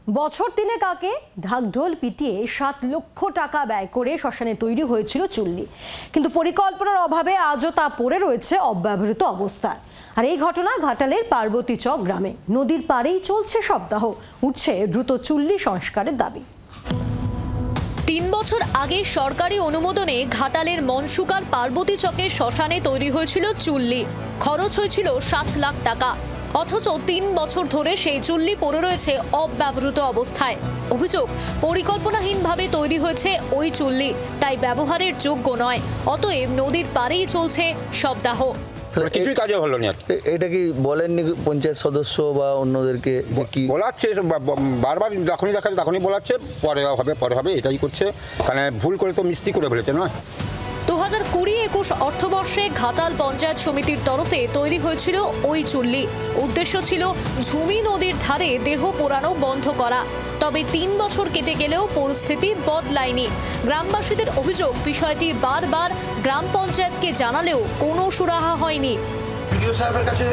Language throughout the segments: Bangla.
বছর তিনেক আগে ঢাকঢোল পিটিয়ে 7 লক্ষ টাকা ব্যয় করে শ্মশানে তৈরি হয়েছিল চুল্লি, কিন্তু পরিকল্পনার অভাবে আজও তা পড়ে রয়েছে অব্যবহৃত অবস্থায়। আর এই ঘটনা ঘাটালের পার্বতীচক গ্রামে। নদীর পাড়েই চলছে শবদাহ, উঠছে দ্রুত চুল্লি সংস্কারের দাবি। 3 বছর আগে সরকারি অনুমোদনে ঘাটালের মনসুকার পার্বতীচকের শ্মশানে তৈরি হয়েছিল চুল্লি। খরচ হয়েছিল 7 লাখ টাকা, অথচ 3 বছর ধরে সেই চুল্লি পড়ে রয়েছে অব্যবহৃত অবস্থায়। অভিযোগ, পরিকল্পনাহীনভাবে তৈরি হয়েছে ওই চুল্লি, তাই ব্যবহারের যোগ্য নয়। অতএব নদীর পাড়েই চলছে শবদাহ। কিছুই কাজে হলো না। এটা কি বলেননি পঞ্চায়েত সদস্য বা অন্যদেরকে? কি বলাচ্ছে বারবার, যখনই দেখাচ্ছে তখনই বলাচ্ছে পরে হবে এটাই করছে। কারণ ভুল করে তো মিস্ত্রি করে ফেলেছে না। 2020-21 অর্থবর্ষে ঘাটাল পঞ্চায়েত সমিতির তরফে তৈরি হয়েছিল ওই চুল্লি। উদ্দেশ্য ছিল ঝুমি নদীর ধারে দেহ পোড়ানো বন্ধ করা। তবে 3 বছর কেটে গেলেও পরিস্থিতি বদলায়নি। গ্রামবাসীদের অভিযোগ, বিষয়টি বারবার গ্রাম পঞ্চায়েতকে জানালেও কোনো সুরাহা হয়নি। বিডিও সাহেবের কাছে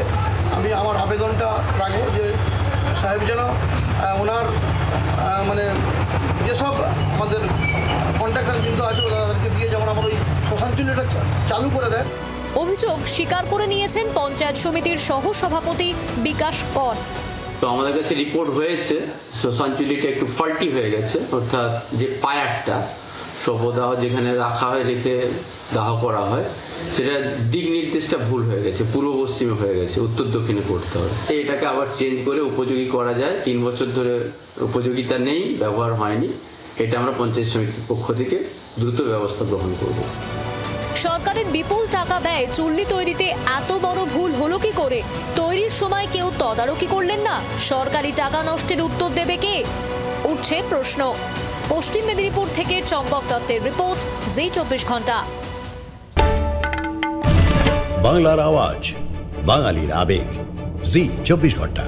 আমি আমার আবেদনটা রাখবো যে সাহেব যেন ওনার যেসব আমাদের কন্ট্রাক্টর কিন্তু আছে তাদেরকে দিয়ে যেমন আমার ওই শ্মশান চুল্লিটা চালু করে দেয়। অভিযোগ স্বীকার করে নিয়েছেন পঞ্চায়েত সমিতির সহ সভাপতি বিকাশ কর। তো আমাদের কাছে রিপোর্ট হয়েছে শ্মশান চুল্লিটা একটু ফল্টি হয়ে গেছে, অর্থাৎ যে পায়ারটা শবদাহ যেখানে রাখা হয়, রেখে দাহ করা হয়, সেটা দিক নির্দেশটা ভুল হয়ে গেছে, পূর্ব পশ্চিমে হয়ে গেছে, উত্তর দক্ষিণে করতে হবে। এটাকে আবার চেঞ্জ করে উপযোগী করা যায়। 3 বছর ধরে উপযোগিতা নেই, ব্যবহার হয়নি। এটা আমরা পঞ্চায়েত সমিতির পক্ষ থেকে দ্রুত ব্যবস্থা গ্রহণ করব। সরকারের বিপুল টাকা ব্যয় চুল্লি তৈরিতে এত বড় ভুল হলো কি করে? তৈরির সময় কেউ তদারকি করলেন না? সরকারি টাকা নষ্টের উত্তর দেবে কে? উঠছে প্রশ্ন। পশ্চিম মেদিনীপুর থেকে চম্পক দত্তের রিপোর্ট, জি 24 ঘন্টা। বাংলার আওয়াজ, বাঙালির আবেগ, জি 24 ঘন্টা।